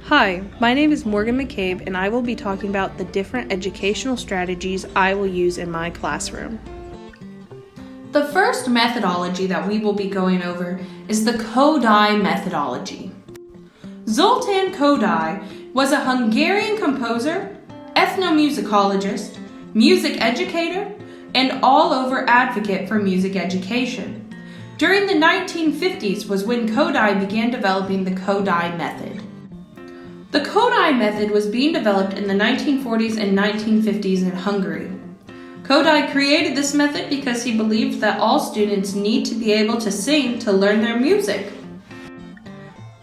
Hi, my name is Morgan McCabe, and I will be talking about the different educational strategies I will use in my classroom. The first methodology that we will be going over is the Kodály methodology. Zoltán Kodály was a Hungarian composer, ethnomusicologist, music educator, and all-over advocate for music education. During the 1950s was when Kodály began developing the Kodály method. The Kodály method was being developed in the 1940s and 1950s in Hungary. Kodály created this method because he believed that all students need to be able to sing to learn their music.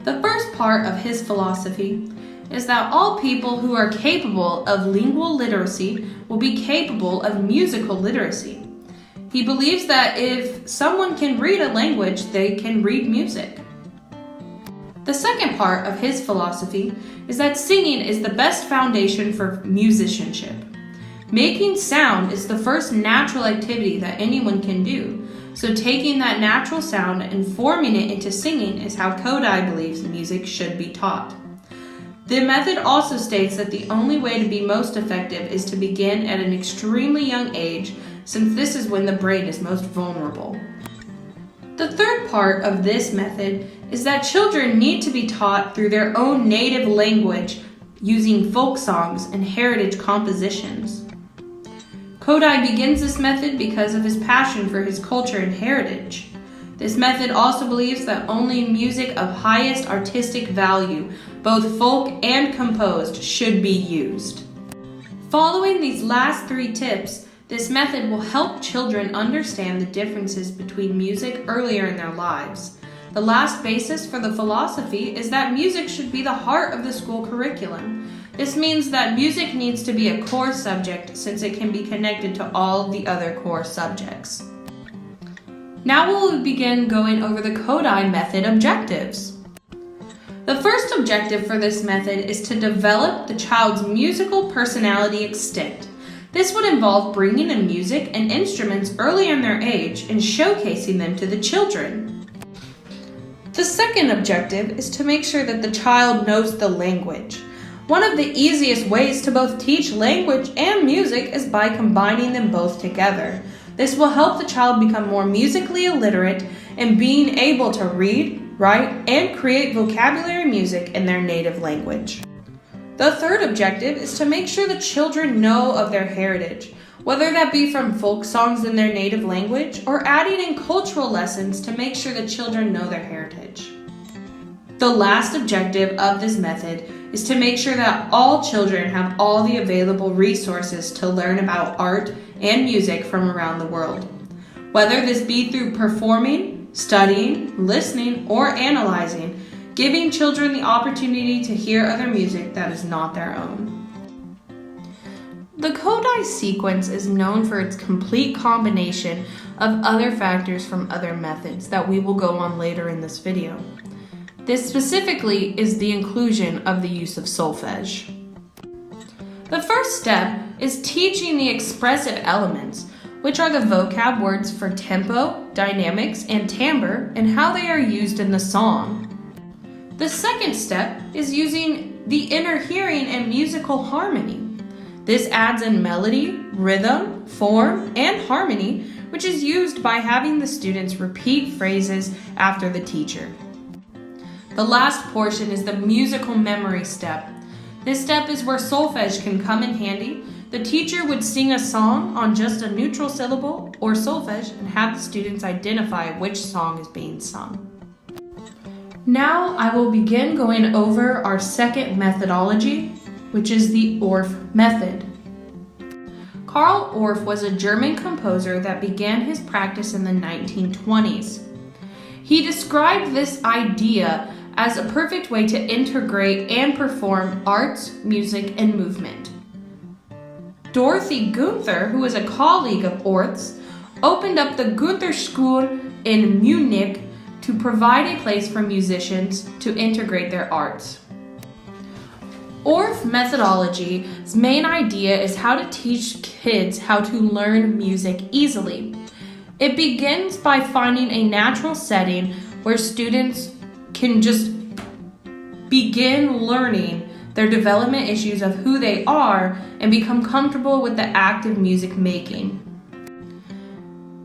The first part of his philosophy is that all people who are capable of lingual literacy will be capable of musical literacy. He believes that if someone can read a language, they can read music. The second part of his philosophy is that singing is the best foundation for musicianship. Making sound is the first natural activity that anyone can do, so taking that natural sound and forming it into singing is how Kodály believes music should be taught. The method also states that the only way to be most effective is to begin at an extremely young age, since this is when the brain is most vulnerable. The third part of this method is that children need to be taught through their own native language using folk songs and heritage compositions. Kodály begins this method because of his passion for his culture and heritage. This method also believes that only music of highest artistic value, both folk and composed, should be used. Following these last three tips, this method will help children understand the differences between music earlier in their lives. The last basis for the philosophy is that music should be the heart of the school curriculum. This means that music needs to be a core subject since it can be connected to all the other core subjects. Now we'll begin going over the Kodály method objectives. The first objective for this method is to develop the child's musical personality extent. This would involve bringing in music and instruments early in their age and showcasing them to the children. The second objective is to make sure that the child knows the language. One of the easiest ways to both teach language and music is by combining them both together. This will help the child become more musically illiterate and being able to read, write, and create vocabulary music in their native language. The third objective is to make sure the children know of their heritage, whether that be from folk songs in their native language or adding in cultural lessons to make sure the children know their heritage. The last objective of this method is to make sure that all children have all the available resources to learn about art and music from around the world. Whether this be through performing, studying, listening, or analyzing, giving children the opportunity to hear other music that is not their own. The Kodály sequence is known for its complete combination of other factors from other methods that we will go on later in this video. This specifically is the inclusion of the use of solfege. The first step is teaching the expressive elements, which are the vocab words for tempo, dynamics, and timbre, and how they are used in the song. The second step is using the inner hearing and musical harmony. This adds in melody, rhythm, form, and harmony, which is used by having the students repeat phrases after the teacher. The last portion is the musical memory step. This step is where solfege can come in handy. The teacher would sing a song on just a neutral syllable or solfege and have the students identify which song is being sung. Now I will begin going over our second methodology, which is the Orff method. Karl Orff was a German composer that began his practice in the 1920s. He described this idea as a perfect way to integrate and perform arts, music, and movement. Dorothy Gunther, who was a colleague of Orff's, opened up the Gunther School in Munich to provide a place for musicians to integrate their arts. Orff methodology's main idea is how to teach kids how to learn music easily. It begins by finding a natural setting where students can just begin learning their development issues of who they are and become comfortable with the act of music making.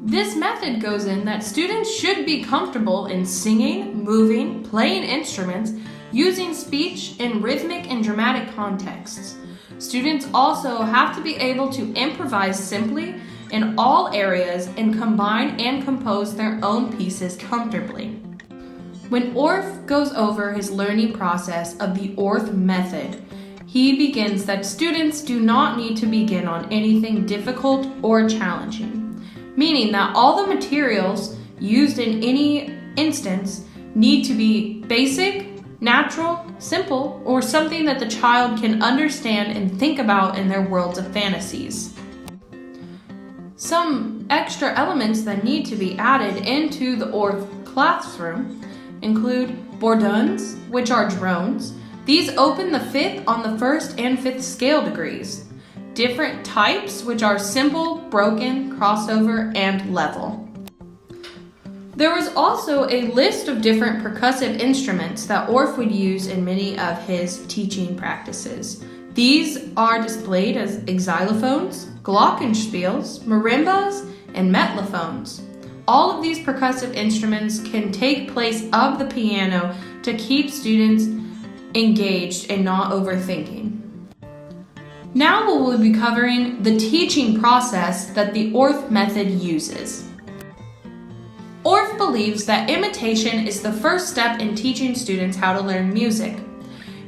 This method goes in that students should be comfortable in singing, moving, playing instruments, using speech in rhythmic and dramatic contexts. Students also have to be able to improvise simply in all areas and combine and compose their own pieces comfortably. When Orff goes over his learning process of the Orff method, he begins that students do not need to begin on anything difficult or challenging, meaning that all the materials used in any instance need to be basic, natural, simple, or something that the child can understand and think about in their worlds of fantasies. Some extra elements that need to be added into the Orff classroom include bourdons, which are drones. These open the fifth on the first and fifth scale degrees. Different types, which are simple, broken, crossover, and level. There was also a list of different percussive instruments that Orff would use in many of his teaching practices. These are displayed as xylophones, glockenspiels, marimbas, and metalophones. All of these percussive instruments can take place of the piano to keep students engaged and not overthinking. Now we will be covering the teaching process that the Orff method uses. Orff believes that imitation is the first step in teaching students how to learn music.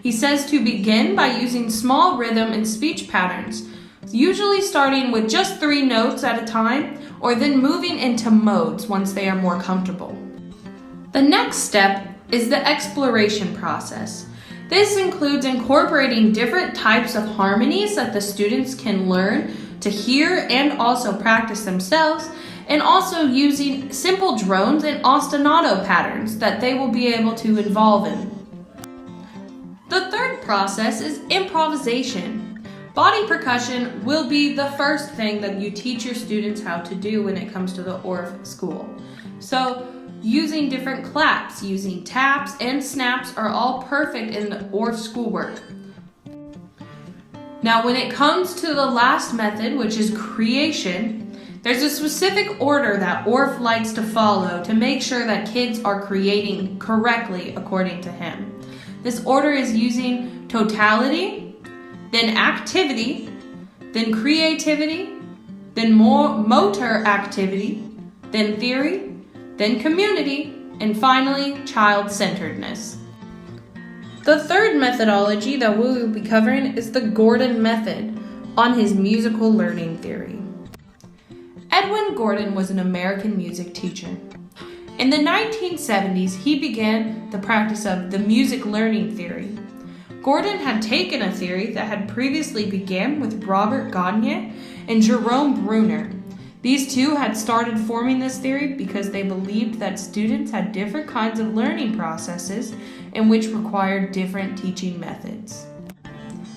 He says to begin by using small rhythm and speech patterns, usually starting with just 3 notes at a time, or then moving into modes once they are more comfortable. The next step is the exploration process. This includes incorporating different types of harmonies that the students can learn to hear and also practice themselves, and also using simple drones and ostinato patterns that they will be able to involve in. The third process is improvisation. Body percussion will be the first thing that you teach your students how to do when it comes to the Orff school. So using different claps, using taps, and snaps are all perfect in the Orff schoolwork. Now when it comes to the last method, which is creation, there's a specific order that Orff likes to follow to make sure that kids are creating correctly according to him. This order is using totality, then activity, then creativity, then motor activity, then theory, then community, and finally child-centeredness. The third methodology that we will be covering is the Gordon method on his musical learning theory. Edwin Gordon was an American music teacher. In the 1970s, he began the practice of the music learning theory. Gordon had taken a theory that had previously began with Robert Gagne and Jerome Bruner. These two had started forming this theory because they believed that students had different kinds of learning processes and which required different teaching methods.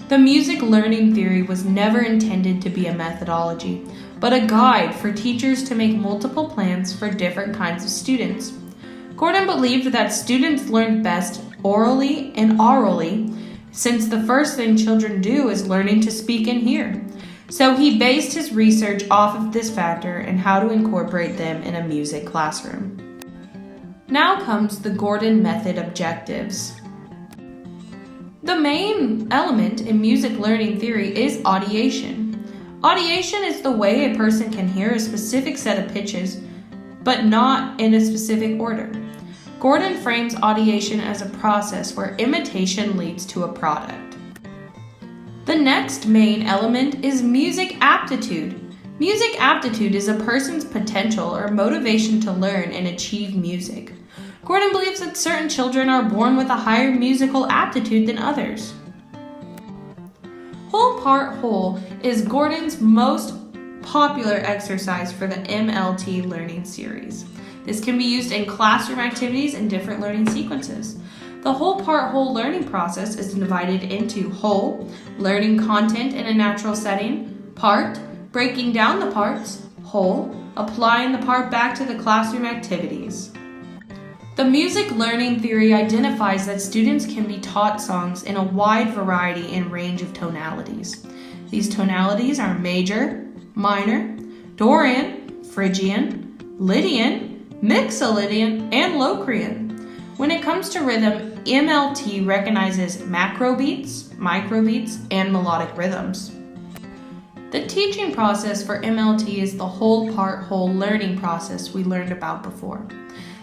The music learning theory was never intended to be a methodology, but a guide for teachers to make multiple plans for different kinds of students. Gordon believed that students learned best orally and aurally, since the first thing children do is learning to speak and hear. So he based his research off of this factor and how to incorporate them in a music classroom. Now comes the Gordon method objectives. The main element in music learning theory is audiation. Audiation is the way a person can hear a specific set of pitches, but not in a specific order. Gordon frames audiation as a process where imitation leads to a product. The next main element is music aptitude. Music aptitude is a person's potential or motivation to learn and achieve music. Gordon believes that certain children are born with a higher musical aptitude than others. Whole part whole is Gordon's most popular exercise for the MLT learning series. This can be used in classroom activities and different learning sequences. The whole part whole learning process is divided into whole, learning content in a natural setting, part, breaking down the parts, whole, applying the part back to the classroom activities. The music learning theory identifies that students can be taught songs in a wide variety and range of tonalities. These tonalities are major, minor, Dorian, Phrygian, Lydian, Mixolydian, and Locrian. When it comes to rhythm, MLT recognizes macro beats, microbeats, and melodic rhythms. The teaching process for MLT is the whole part, whole learning process we learned about before.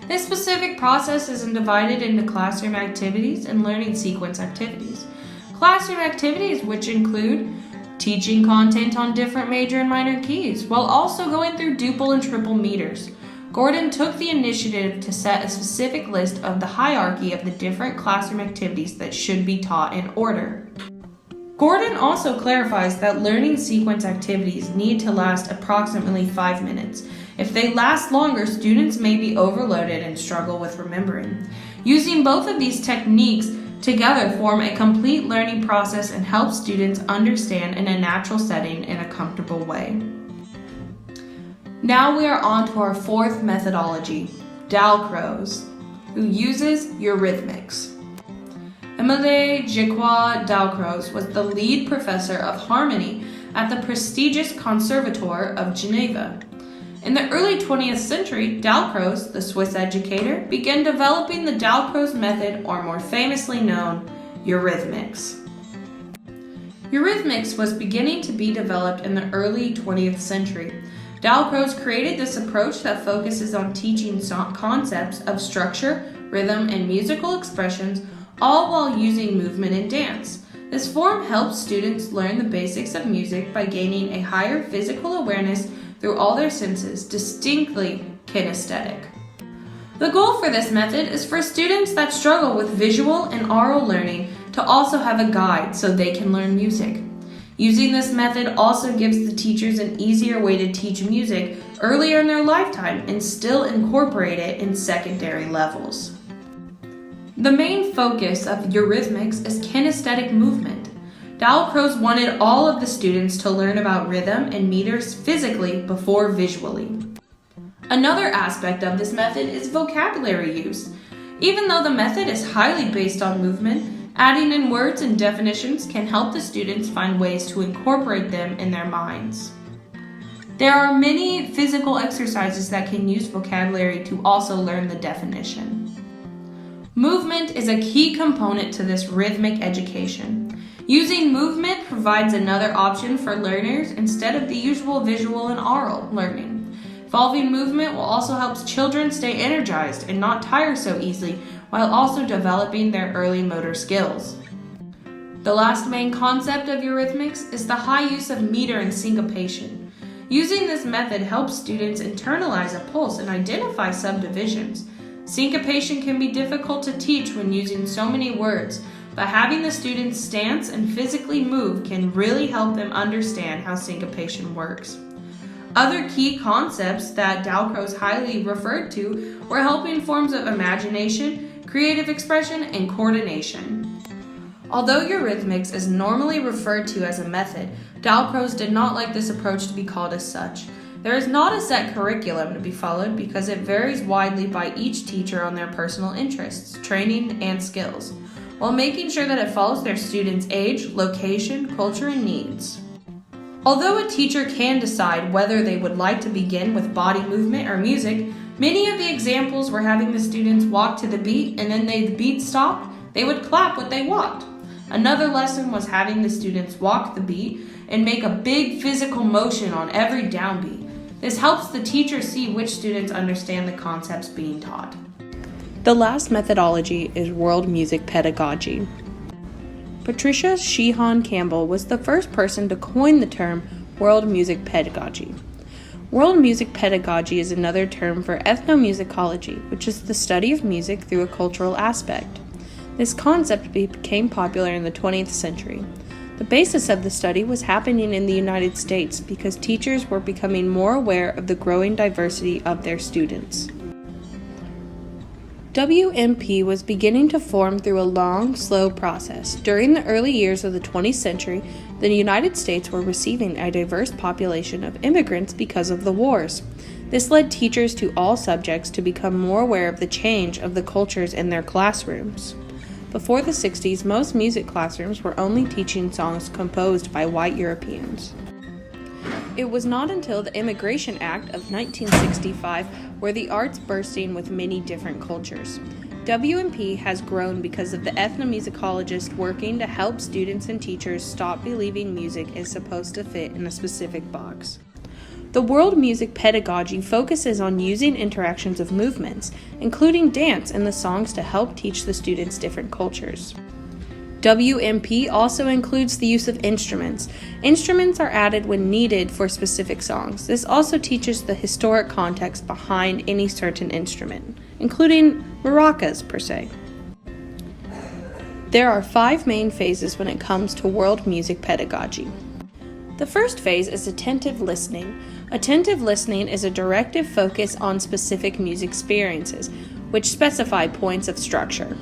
This specific process is divided into classroom activities and learning sequence activities. Classroom activities, which include teaching content on different major and minor keys, while also going through duple and triple meters. Gordon took the initiative to set a specific list of the hierarchy of the different classroom activities that should be taught in order. Gordon also clarifies that learning sequence activities need to last approximately 5 minutes. If they last longer, students may be overloaded and struggle with remembering. Using both of these techniques together form a complete learning process and help students understand in a natural setting in a comfortable way. Now we are on to our fourth methodology, Dalcroze, who uses eurythmics. Émile Jacques Dalcroze was the lead professor of harmony at the prestigious Conservatoire of Geneva. In the early 20th century, Dalcroze, the Swiss educator, began developing the Dalcroze method, or more famously known, eurythmics. Eurythmics was beginning to be developed in the early 20th century. Dalcroze created this approach that focuses on teaching concepts of structure, rhythm, and musical expressions, all while using movement and dance. This form helps students learn the basics of music by gaining a higher physical awareness through all their senses, distinctly kinesthetic. The goal for this method is for students that struggle with visual and oral learning to also have a guide so they can learn music. Using this method also gives the teachers an easier way to teach music earlier in their lifetime and still incorporate it in secondary levels. The main focus of eurythmics is kinesthetic movement. Dalcroze wanted all of the students to learn about rhythm and meters physically before visually. Another aspect of this method is vocabulary use. Even though the method is highly based on movement, adding in words and definitions can help the students find ways to incorporate them in their minds. There are many physical exercises that can use vocabulary to also learn the definition. Movement is a key component to this rhythmic education. Using movement provides another option for learners instead of the usual visual and oral learning. Involving movement will also help children stay energized and not tire so easily, while also developing their early motor skills. The last main concept of eurythmics is the high use of meter and syncopation. Using this method helps students internalize a pulse and identify subdivisions. Syncopation can be difficult to teach when using so many words, but having the students stance and physically move can really help them understand how syncopation works. Other key concepts that Dalcroze highly referred to were helping forms of imagination, creative expression, and coordination. Although eurythmics is normally referred to as a method, Dalcroze did not like this approach to be called as such. There is not a set curriculum to be followed because it varies widely by each teacher on their personal interests, training, and skills, while making sure that it follows their students' age, location, culture, and needs. Although a teacher can decide whether they would like to begin with body movement or music, many of the examples were having the students walk to the beat, and then the beat stopped, they would clap what they walked. Another lesson was having the students walk the beat and make a big physical motion on every downbeat. This helps the teacher see which students understand the concepts being taught. The last methodology is world music pedagogy. Patricia Sheehan Campbell was the first person to coin the term world music pedagogy. World music pedagogy is another term for ethnomusicology, which is the study of music through a cultural aspect. This concept became popular in the 20th century. The basis of the study was happening in the United States because teachers were becoming more aware of the growing diversity of their students. WMP was beginning to form through a long, slow process. During the early years of the 20th century, the United States were receiving a diverse population of immigrants because of the wars. This led teachers to all subjects to become more aware of the change of the cultures in their classrooms. Before the 60s, most music classrooms were only teaching songs composed by white Europeans. It was not until the Immigration Act of 1965 were the arts bursting with many different cultures. W&P has grown because of the ethnomusicologists working to help students and teachers stop believing music is supposed to fit in a specific box. The world music pedagogy focuses on using interactions of movements, including dance in the songs to help teach the students different cultures. WMP also includes the use of instruments. Instruments are added when needed for specific songs. This also teaches the historic context behind any certain instrument, including maracas per se. There are 5 main phases when it comes to world music pedagogy. The first phase is attentive listening. Attentive listening is a directive focus on specific music experiences, which specify points of structure.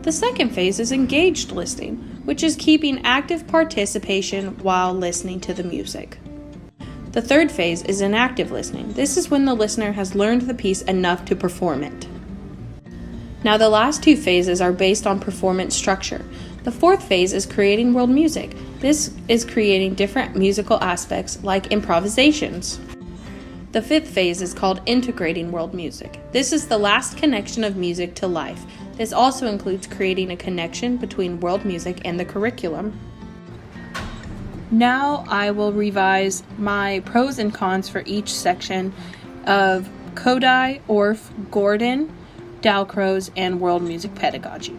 The second phase is engaged listening, which is keeping active participation while listening to the music. The third phase is inactive listening. This is when the listener has learned the piece enough to perform it. Now the last 2 phases are based on performance structure. The fourth phase is creating world music. This is creating different musical aspects like improvisations. The 5th phase is called integrating world music. This is the last connection of music to life. This also includes creating a connection between world music and the curriculum. Now I will revise my pros and cons for each section of Kodai, Orff, Gordon, Dalcroze, and world music pedagogy.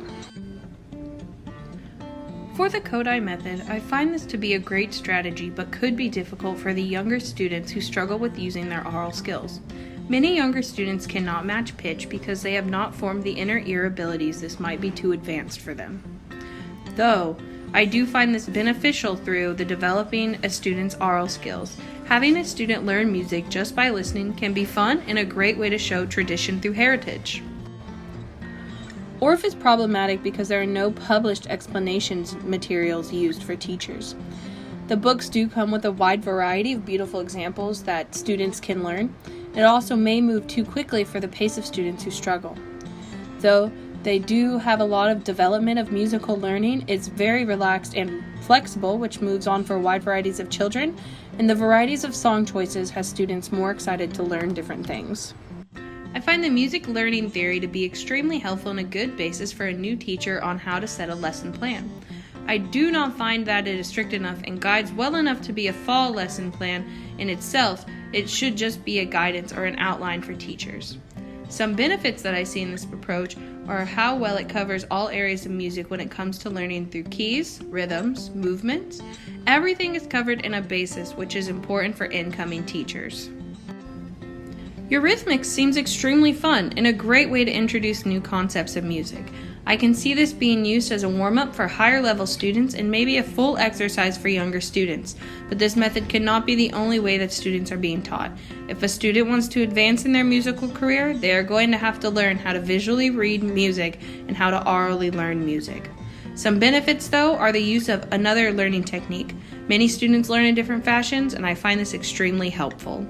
For the Kodai method, I find this to be a great strategy but could be difficult for the younger students who struggle with using their oral skills. Many younger students cannot match pitch because they have not formed the inner ear abilities. This might be too advanced for them. Though, I do find this beneficial through the developing a student's oral skills. Having a student learn music just by listening can be fun and a great way to show tradition through heritage. Orff is problematic because there are no published explanations materials used for teachers. The books do come with a wide variety of beautiful examples that students can learn. It also may move too quickly for the pace of students who struggle. Though they do have a lot of development of musical learning, it's very relaxed and flexible, which moves on for wide varieties of children, and the varieties of song choices has students more excited to learn different things. I find the music learning theory to be extremely helpful and a good basis for a new teacher on how to set a lesson plan. I do not find that it is strict enough and guides well enough to be a fall lesson plan in itself. It should just be a guidance or an outline for teachers. Some benefits that I see in this approach are how well it covers all areas of music when it comes to learning through keys, rhythms, movements. Everything is covered in a basis, which is important for incoming teachers. Eurythmics seems extremely fun and a great way to introduce new concepts of music. I can see this being used as a warm-up for higher level students and maybe a full exercise for younger students, but this method cannot be the only way that students are being taught. If a student wants to advance in their musical career, they are going to have to learn how to visually read music and how to orally learn music. Some benefits, though, are the use of another learning technique. Many students learn in different fashions, and I find this extremely helpful.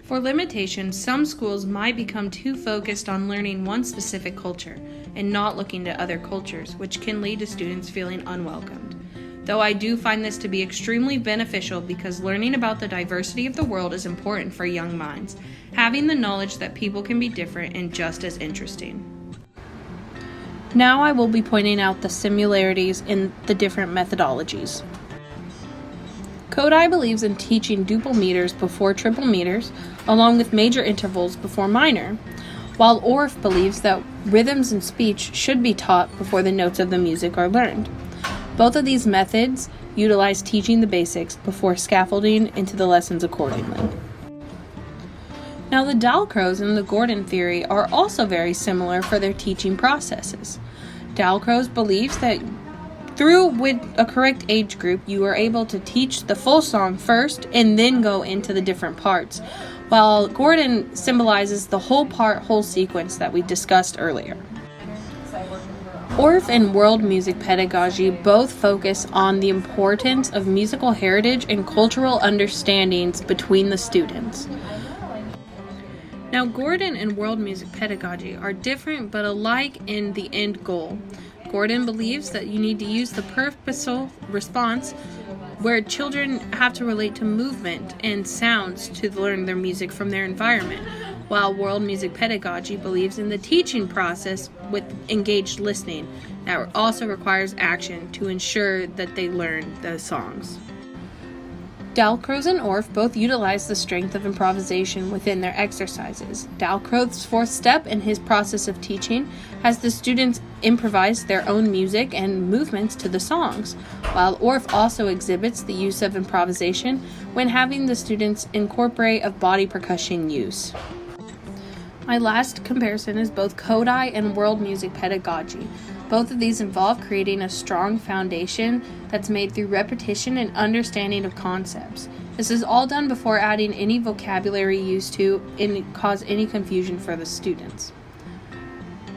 For limitations, some schools might become too focused on learning one specific culture and not looking to other cultures, which can lead to students feeling unwelcomed. Though I do find this to be extremely beneficial because learning about the diversity of the world is important for young minds, having the knowledge that people can be different and just as interesting. Now I will be pointing out the similarities in the different methodologies. Kodai believes in teaching duple meters before triple meters, along with major intervals before minor, while Orff believes that rhythms and speech should be taught before the notes of the music are learned. Both of these methods utilize teaching the basics before scaffolding into the lessons accordingly. Now, the Dalcroze and the Gordon theory are also very similar for their teaching processes. Dalcroze believes that with a correct age group, you are able to teach the full song first and then go into the different parts, while Gordon symbolizes the whole sequence that we discussed earlier. ORF and world music pedagogy both focus on the importance of musical heritage and cultural understandings between the students. Now, Gordon and world music pedagogy are different but alike in the end goal. Gordon believes that you need to use the purposeful response where children have to relate to movement and sounds to learn their music from their environment, while world music pedagogy believes in the teaching process with engaged listening that also requires action to ensure that they learn the songs. Dalcroze and ORF both utilize the strength of improvisation within their exercises. Dalcroze's fourth step in his process of teaching has the students improvise their own music and movements to the songs, while ORF also exhibits the use of improvisation when having the students incorporate of body percussion use. My last comparison is both Kodai and world music pedagogy. Both of these involve creating a strong foundation that's made through repetition and understanding of concepts. This is all done before adding any vocabulary used to cause any confusion for the students.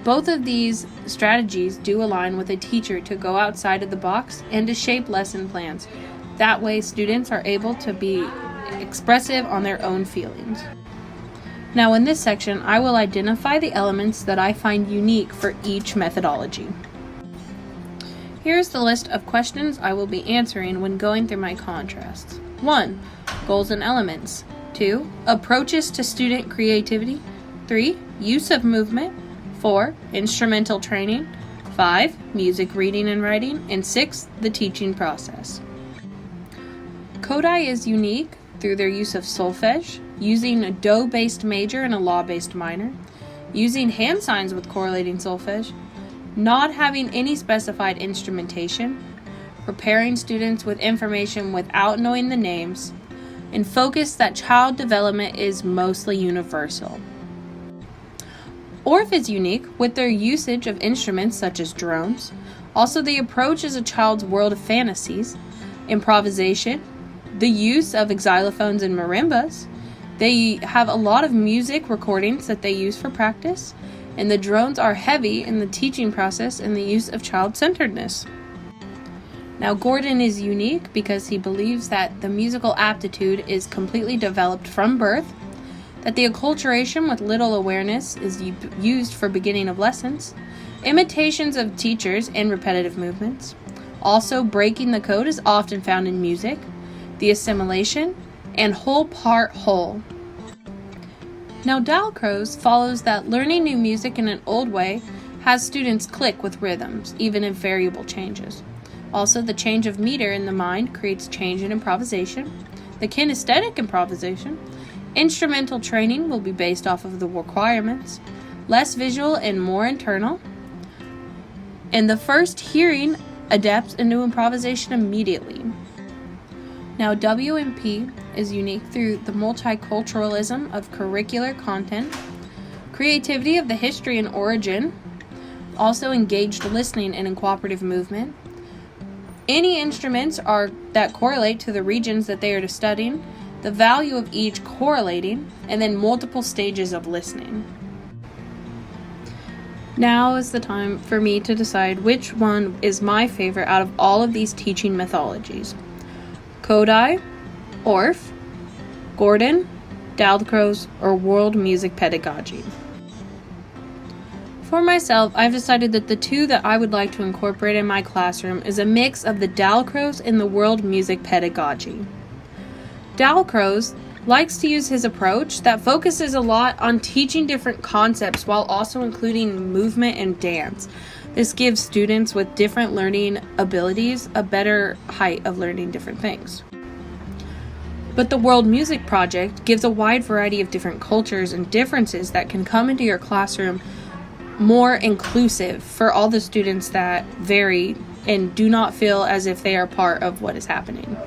Both of these strategies do align with a teacher to go outside of the box and to shape lesson plans. That way, students are able to be expressive on their own feelings. Now in this section, I will identify the elements that I find unique for each methodology. Here's the list of questions I will be answering when going through my contrasts. 1. Goals and elements. 2. Approaches to student creativity. 3. Use of movement. 4. Instrumental training. 5. Music reading and writing. And 6. The teaching process. Kodai is unique through their use of solfege, using a do-based major and a law-based minor, using hand signs with correlating solfege, not having any specified instrumentation, preparing students with information without knowing the names, and focus that child development is mostly universal. ORF is unique with their usage of instruments such as drones. Also, the approach is a child's world of fantasies, improvisation, the use of xylophones and marimbas. They have a lot of music recordings that they use for practice, and the drones are heavy in the teaching process and the use of child-centeredness. Now, Gordon is unique because he believes that the musical aptitude is completely developed from birth, that the acculturation with little awareness is used for beginning of lessons, imitations of teachers and repetitive movements. Also, breaking the code is often found in music, the assimilation, and whole part whole. Now, Dalcroze follows that learning new music in an old way has students click with rhythms, even if variable changes. Also, the change of meter in the mind creates change in improvisation. The kinesthetic improvisation. Instrumental training will be based off of the requirements. Less visual and more internal. And the first hearing adapts into improvisation immediately. Now, WMP is unique through the multiculturalism of curricular content, creativity of the history and origin, also engaged listening and in cooperative movement. Any instruments that correlate to the regions that they are studying, the value of each correlating, and then multiple stages of listening. Now is the time for me to decide which one is my favorite out of all of these teaching methodologies. Kodai, ORF, Gordon, Dalcroze, or world music pedagogy. For myself, I've decided that the two that I would like to incorporate in my classroom is a mix of the Dalcroze and the world music pedagogy. Dalcroze likes to use his approach that focuses a lot on teaching different concepts while also including movement and dance. This gives students with different learning abilities a better height of learning different things. But the World Music Project gives a wide variety of different cultures and differences that can come into your classroom more inclusive for all the students that vary and do not feel as if they are part of what is happening.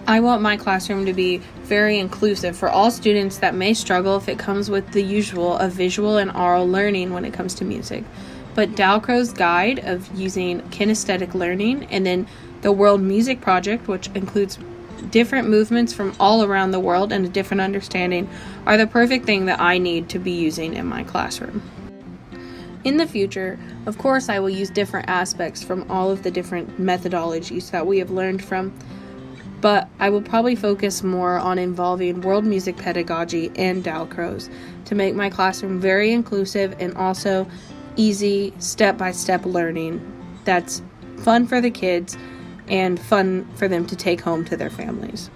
I want my classroom to be very inclusive for all students that may struggle if it comes with the usual of visual and oral learning when it comes to music. But Dalcroze's guide of using kinesthetic learning and then the World Music Project, which includes different movements from all around the world and a different understanding, are the perfect thing that I need to be using in my classroom. In the future, of course, I will use different aspects from all of the different methodologies that we have learned from, but I will probably focus more on involving world music pedagogy and Dalcroze to make my classroom very inclusive and also easy step-by-step learning that's fun for the kids and fun for them to take home to their families.